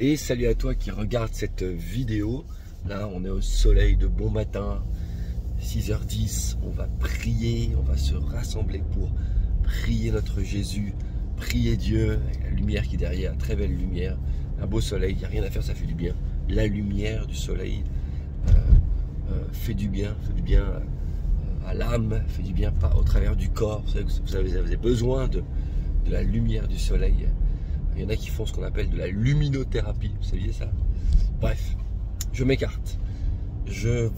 Et salut à toi qui regarde cette vidéo. Là, on est au soleil de bon matin, 6h10. On va prier, on va se rassembler pour prier notre Jésus, prier Dieu, avec la lumière qui est derrière, très belle lumière, un beau soleil, il n'y a rien à faire, ça fait du bien. La lumière du soleil fait du bien à l'âme, fait du bien pas au travers du corps. Vous savez que vous avez besoin de la lumière du soleil. Il y en a qui font ce qu'on appelle de la luminothérapie, vous saviez ça? Bref, je m'écarte. Je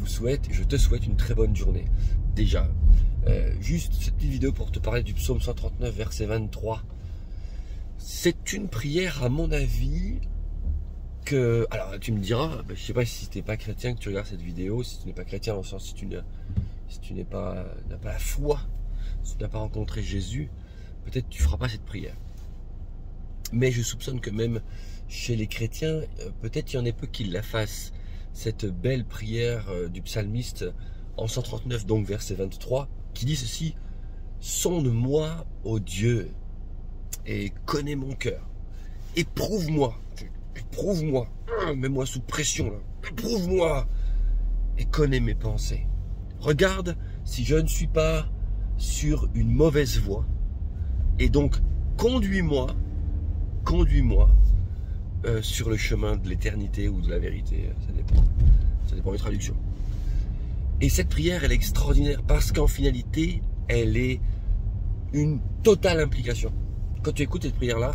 te souhaite une très bonne journée. Déjà, juste cette petite vidéo pour te parler du psaume 139, verset 23. C'est une prière, à mon avis, que... Alors, tu me diras, je ne sais pas si tu n'es pas chrétien que tu regardes cette vidéo, si tu n'es pas chrétien, dans le sens si tu n'as pas la foi, si tu n'as pas rencontré Jésus, peut-être tu ne feras pas cette prière. Mais je soupçonne que même chez les chrétiens, peut-être il y en ait peu qui la fassent. Cette belle prière du psalmiste en 139, donc verset 23, qui dit ceci: sonde-moi, ô Dieu, et connais mon cœur. Éprouve-moi, mets-moi sous pression là. Éprouve-moi et connais mes pensées. Regarde si je ne suis pas sur une mauvaise voie. Et donc, conduis-moi sur le chemin de l'éternité ou de la vérité, ça dépend des traductions. Et cette prière, elle est extraordinaire parce qu'en finalité, elle est une totale implication. Quand tu écoutes cette prière-là,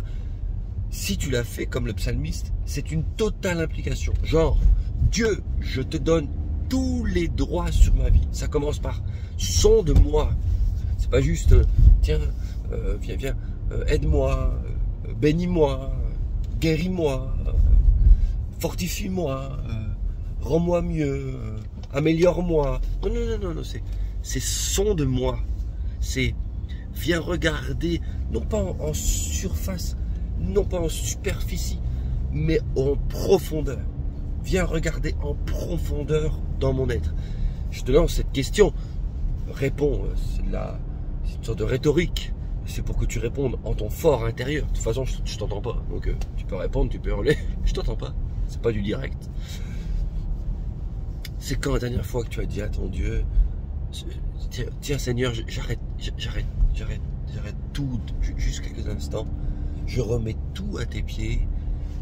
si tu la fais comme le psalmiste, c'est une totale implication. Genre, Dieu, je te donne tous les droits sur ma vie. Ça commence par sonde-moi. C'est pas juste, tiens, viens, aide-moi, bénis-moi, guéris-moi, fortifie-moi, rends-moi mieux, améliore-moi. Non, c'est sonde-moi. C'est viens regarder, non pas en surface, non pas en superficie, mais en profondeur. Viens regarder en profondeur dans mon être. Je te lance cette question. Réponds, c'est une sorte de rhétorique. C'est pour que tu répondes en ton fort intérieur. De toute façon, je t'entends pas. Donc, tu peux répondre, tu peux hurler. Je t'entends pas. C'est pas du direct. C'est quand la dernière fois que tu as dit à ton Dieu, tiens Seigneur, j'arrête tout, juste quelques instants. Je remets tout à tes pieds.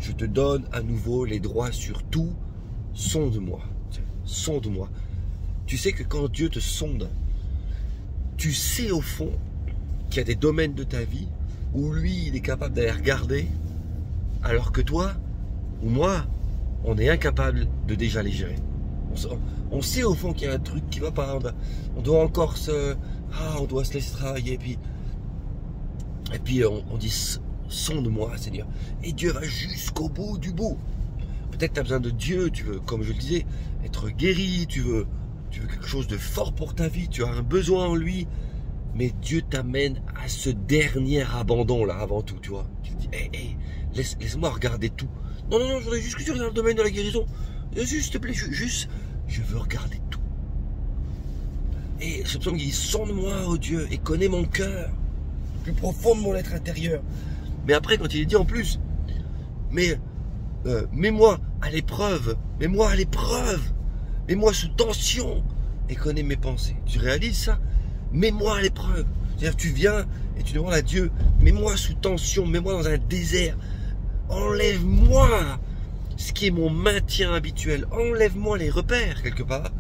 Je te donne à nouveau les droits sur tout. Sonde-moi. Sonde-moi. Tu sais que quand Dieu te sonde, tu sais au fond qu'il y a des domaines de ta vie où lui, il est capable d'aller regarder, alors que toi, ou moi, on est incapable de déjà les gérer. On sait au fond qu'il y a un truc qui va pas, on doit encore on doit se laisser travailler, et puis on dit, sonde-moi Seigneur, et Dieu va jusqu'au bout du bout. Peut-être que tu as besoin de Dieu, tu veux, comme je le disais, être guéri, tu veux quelque chose de fort pour ta vie, tu as un besoin en lui, mais Dieu t'amène à ce dernier abandon là avant tout, tu vois. Tu te dis, hey, laisse-moi regarder tout. Non, je voudrais juste que tu regardes le domaine de la guérison. Juste, s'il te plaît, je veux regarder tout. Et ce psaume qui dit, sonde-moi, ô Dieu, et connais mon cœur, le plus profond de mon être intérieur. Mais après, quand il est dit en plus, mais mets-moi à l'épreuve, mets-moi sous tension, et connais mes pensées. Tu réalises ça? Mets-moi à l'épreuve. C'est-à-dire tu viens et tu demandes à Dieu, mets-moi sous tension, mets-moi dans un désert. Enlève-moi ce qui est mon maintien habituel. Enlève-moi les repères quelque part.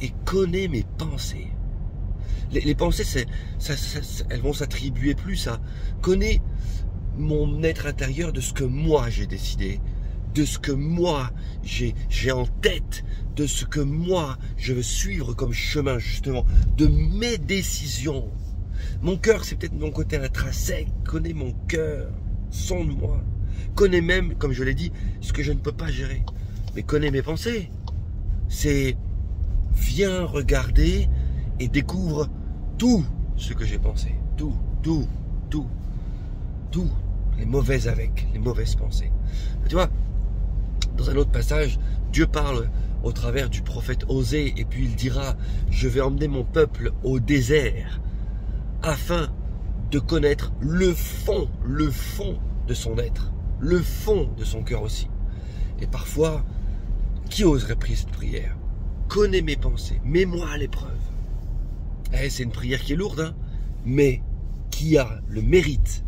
Et connais mes pensées. Les pensées, elles vont s'attribuer plus à connais mon être intérieur de ce que moi j'ai décidé, de ce que moi j'ai en tête, de ce que moi je veux suivre comme chemin justement, de mes décisions. Mon cœur, c'est peut-être mon côté intrinsèque. Connais mon cœur, sonde-moi. Connais même, comme je l'ai dit, ce que je ne peux pas gérer. Mais connais mes pensées. C'est viens regarder et découvre tout ce que j'ai pensé. Tout. Les mauvaises pensées. Tu vois, dans un autre passage, Dieu parle au travers du prophète Osée, et puis il dira, je vais emmener mon peuple au désert, afin de connaître le fond de son être, le fond de son cœur aussi. Et parfois, qui oserait prier cette prière? Connais mes pensées, mets-moi à l'épreuve. C'est une prière qui est lourde, hein, mais qui a le mérite.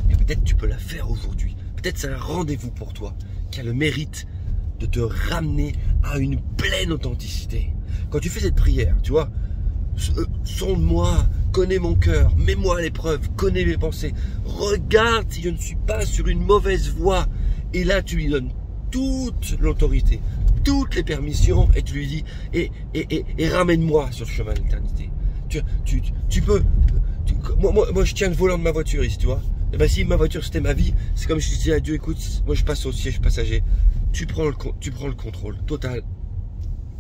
Et peut-être tu peux la faire aujourd'hui. Peut-être c'est un rendez-vous pour toi qui a le mérite de te ramener à une pleine authenticité. Quand tu fais cette prière, tu vois, sonde-moi, connais mon cœur, mets-moi à l'épreuve, connais mes pensées, regarde si je ne suis pas sur une mauvaise voie. Et là, tu lui donnes toute l'autorité, toutes les permissions, et tu lui dis, et ramène-moi sur le chemin de l'éternité. Tu peux, moi je tiens le volant de ma voiture ici, tu vois. Et ben si ma voiture c'était ma vie, c'est comme si je disais à Dieu, écoute, moi je passe au siège passager, tu prends le contrôle total.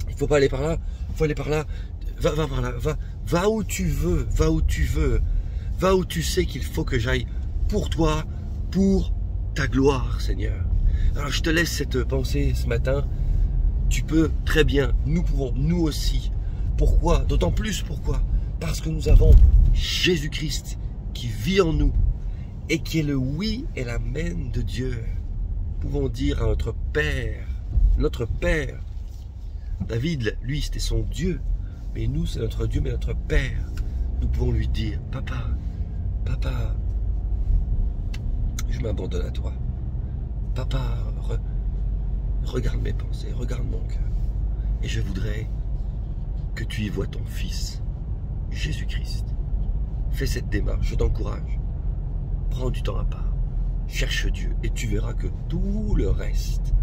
Il faut pas aller par là, il faut aller par là, va par là, va où tu veux, va où tu sais qu'il faut que j'aille pour toi, pour ta gloire, Seigneur. Alors je te laisse cette pensée ce matin. Tu peux très bien, nous pouvons, nous aussi. Pourquoi? D'autant plus pourquoi? Parce que nous avons Jésus-Christ qui vit en nous et qui est le oui et l'amen de Dieu. Nous pouvons dire à notre Père, David, lui, c'était son Dieu, mais nous, c'est notre Dieu, mais notre Père. Nous pouvons lui dire, Papa, je m'abandonne à toi. Papa, regarde mes pensées, regarde mon cœur. Et je voudrais que tu y vois ton Fils, Jésus-Christ. Fais cette démarche, je t'encourage. Prends du temps à part, cherche Dieu et tu verras que tout le reste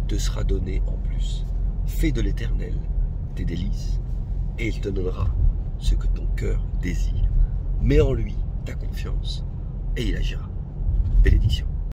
te sera donné en plus. Fais de l'Éternel tes délices et il te donnera ce que ton cœur désire. Mets en lui ta confiance et il agira. Bénédiction.